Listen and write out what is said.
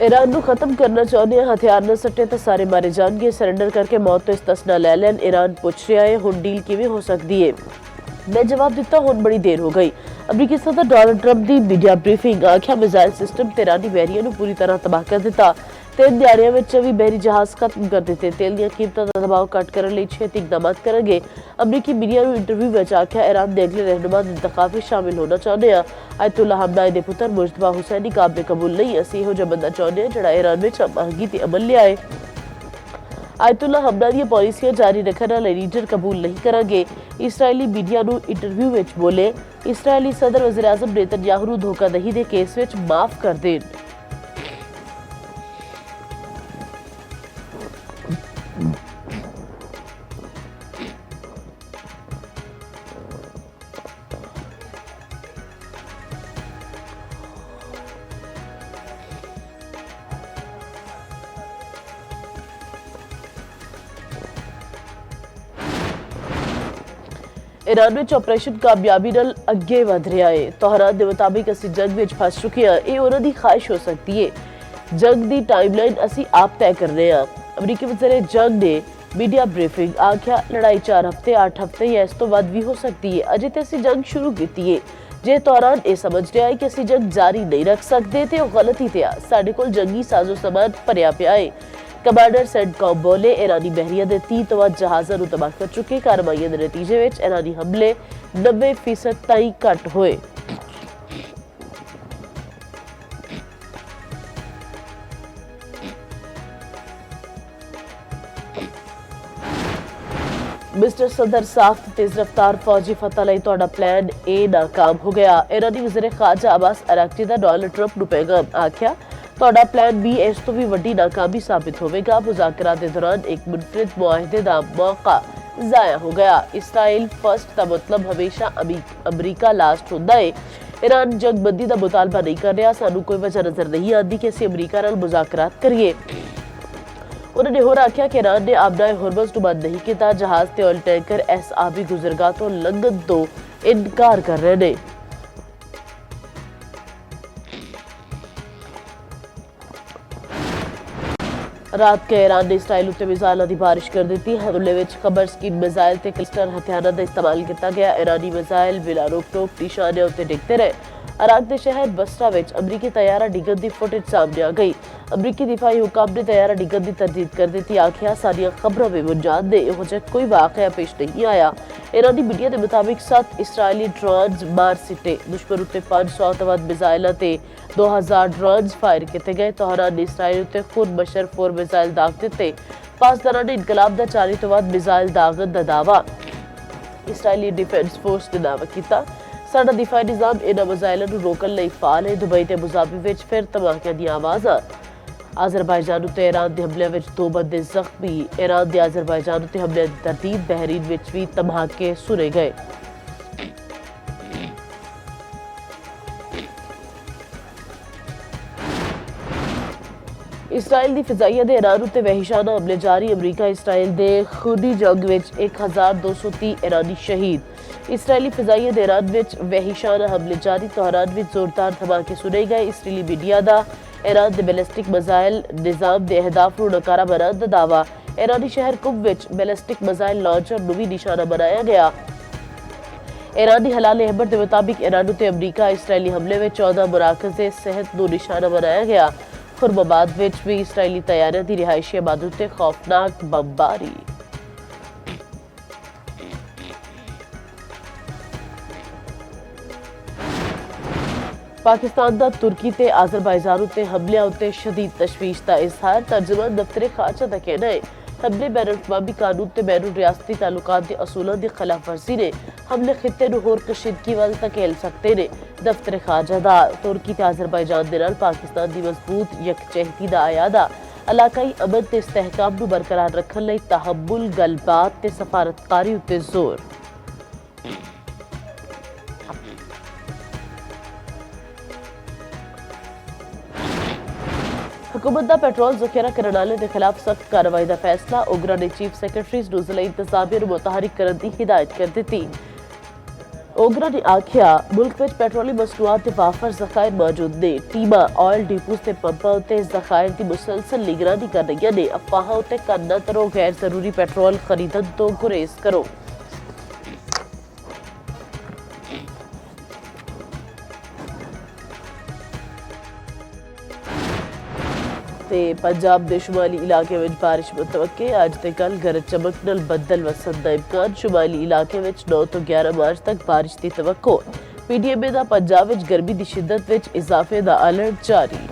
Iran ਨੂੰ खत्म करना चाहते हैं, हथियार न सट्टे तो सारे मारे जाएंगे, सरेंडर करके मौत तो इस्तसना ले लैन। ईरान पूछ रहा है हुण डील किवें हो सकती है। मैं जवाब दिता हुण बड़ी देर हो गई। अमरीकी सदर डोनाल्ड ट्रंप की मीडिया ब्रीफिंग, आख्या मिसाइल सिस्टम ते ईरानी बहरिया ਨੂੰ पूरी तरह तबाह कर दिता। 3 ਦਿਹਾੜਿਆਂ ਵਿੱਚ ਵੀ बहरी जहाज खत्म कर दिते। तेल ਦੀਆਂ ਕੀਮਤਾਂ ਦਾ ਦਬਾਅ ਘੱਟ ਕਰਨ ਲਈ ਛੇਤੀ ਇਕਦਾਮਾਤ ਕਰਨਗੇ। अमरीकी मीडिया ਨੂੰ इंटरव्यू ਵਿੱਚ ਆਖਿਆ ईरान ਦੇ अगले रहनुमा ਦੇ इंतखाब ਵਿੱਚ शामिल होना चाहते हैं। आयतुल्ला हमनाई ਦੇ पुत्र मुजतबा हुसैनी काबिल कबूल नहीं, ਅਸੀਂ ਇਹੋ ਜਿਹਾ ਬੰਦਾ ਚਾਹੁੰਦੇ ਹਾਂ ਜਿਹੜਾ ईरान ਵਿੱਚ महंगी ਤੇ अमल लियाए। आयतुल्ला हमना ਦੀਆਂ ਪਾਲਿਸੀਆਂ ਜਾਰੀ ਰੱਖਣ ਵਾਲੇ ਲੀਡਰ कबूल नहीं करेंगे। इसराइली मीडिया ਨੂੰ इंटरव्यू ਵਿੱਚ बोले इसराइली सदर वज़ीर आज़म नेतन्याहू ਨੂੰ धोखाधही ਦੇ ਕੇਸ ਵਿੱਚ माफ कर देन। ईरान में ऑपरेशन कामयाबी नाल अगे वध रहा है। तोहरान के मुताबिक असी जंग में फस चुके हैं। ये उन्होंने ख्वाहिश हो सकती है। जंग की टाइमलाइन असी आप तय कर रहे हैं। अमरीकी वज़ीर जंग ने मीडिया ब्रीफिंग, आख्या लड़ाई 4 हफ्ते 8 हफ्ते या इस तो वध भी हो सकती है। अजे तो असी जंग शुरू की है। जे तोहरान ये समझ रहा है कि असी जंग जारी नहीं रख सकते तो गलत ही थे। साडे कोल जंगी साजो सामान भरिया पिया है। कमांडर सेंटकॉम बोले ईरानी बहरिया के 30 तो वध जहाज़ों को तबाह कर चुके। कार्रवाइयों के नतीजे में ईरानी हमले 90% ताईं घट होए। मिस्टर सदर, साख्त तेज रफ्तार फौजी फतह लई तुहाडा प्लान ए नाकाम हो गया। ईरानी वज़ीर खारजा अब्बास अराक्ची दा डोनाल्ड ट्रंप नूं पैगाम, आख्या तुहाडा प्लान बी इस तो भी वड्डी नाकामी साबित होवेगा। मुज़ाकरात के दौरान एक मुनफरिद मुआहदे का मौका ज़ाया हो गया। इसराइल फर्स्ट का मतलब हमेशा अमरीका लास्ट होता है। ईरान जंगबंदी का मुतालबा नहीं कर रहा। सानू कोई वजह नज़र नहीं आती कि असीं अमरीका नाल मुज़ाकरात करिए। उन्होंने होर आख्या कि ईरान ने आबनाए हुरमुज़ नूं बंद नहीं किया। जहाज़ ते ऑयल टैंकर इस आबी गुजरगाह तो लंघन तो इनकार कर रहे हैं। रात के ईरान ने इसराइल उत्ते मिसाइलों की बारिश कर दी। हमले में खबर स्कीम मिसाइल ते क्लस्टर हथियारों का इस्तेमाल किया गया। ईरानी मिसाइल बिना रोक टोक निशाने उत्ते डिगते रहे। इराक के शहर बसरा में अमरीकी तैयारा डिगन की फुटेज सामने आ गई। अमरीकी दिफाई हुकाम ने तैयारा डिगन की तरदीद कर दी। आखिया सारिया खबरों में बुनियाद ने इहो जिहा कोई वाकया पेश नहीं आया। ईरानी मीडिया के मुताबिक 7 इसराइली ड्रोन्स मार सिटे। दुश्मन उत्ते 500 तो वध मिसाइलों ते 2000 ड्रोन्स फायर किए गए। तोहरान ने इसराइल उत्ते खून बशर 4 मिसाइल दाग दिते। पासदारां ने इनकलाब का 40 तो वध मिसाइल दागन का दावा इसराइली डिफेंस फोर्स ने दावा किया। साडा दिफाई निज़ाम इन्हां मिसाइलों को रोकण लई फाल है। दुबई ते अबूधाबी विच फिर धमाकिਆਂ दी आवाज़। आज़रबाईजान उत्ते ईरान के हमले में 2 बंदे जख्मी। ईरान के आज़रबाईजान उत्ते हमले की तरदीद। बहरीन में भी धमाके सुने गए। इसराइल की फिजाइया के ईरान उत्ते वहिशाना हमले जारी। अमरीका इसराइल के खूनी जंग में 1230 ईरानी शहीद। इसराइली फिजाइया के ईरान में वहिशाना हमले जारी। तोहरान में जोरदार धमाके सुने गए। इसराइली मीडिया का ईरान के बैलिस्टिक मिसाइल निज़ाम के अहदाफ को नकारा बनाने का दावा। ईरानी शहर कुम में बैलिस्टिक मिसाइल लॉन्चर को भी निशाना बनाया गया। ईरानी हलाल अहमद के मुताबिक ईरान उत्ते अमरीका इसराइली हमले में 14 मुराकज़े सेहत को निशाना बनाया गया। खुरमाबाद में भी इसराइली तैयारियों की रिहायशी आबादी उत्ते खौफनाक बमबारी। पाकिस्तान का तुर्की ते आज़रबाईजान उत्ते हमलियां उत्ते शदीद तशवीश का इजहार। तर्जुमान दफ्तर खारजा का कहना है हमले बैनुल-अक़वामी कानून ते बैनुल रियासती ताल्लुकात के असूलों की खिलाफ वर्जी ने। हमले खित्ते नूं होर कशीदगी वल धकेल सकते ने। दफ्तर खारजा दा तुर्की ते आज़रबाईजान दे नाल पाकिस्तान की मजबूत यकजहती का आयादा इलाकाई अमन ते इस्तेहकाम नूं बरकरार रखण लई तहम्मुल, गलबात ते सफारतकारी उत्ते जोर। हुकूमत का पेट्रोल ज़ख़ीरा करने वालों के खिलाफ सख्त कार्रवाई का फैसला। उगरा ने चीफ सैक्रटरी ज़िला इंतजामिया को मुतहरिक करने की हिदायत कर दी। ओगरा ने आख्या मुल्क में पेट्रोलियम मसनूआत के वाफर ज़खायर मौजूद ने। टीमां ऑयल डिपोज ते पंपां उत्ते ज़खायर की मुसलसल निगरानी कर रही ने। अफवाहां उत्ते कंन न धरो, गैर जरूरी पेट्रोल खरीदण तो गुरेज करो। पंजाब के शुमाली इलाके में बारिश मुतवक्के। अज ते कल गरज चमक नाल बदल वसन का इम्कान। शुमाली इलाके में 9 तो 11 मार्च तक बारिश की तवक्को। पीडीएम का पंजाब में गर्मी की शिद्दत में इजाफे का अलर्ट जारी।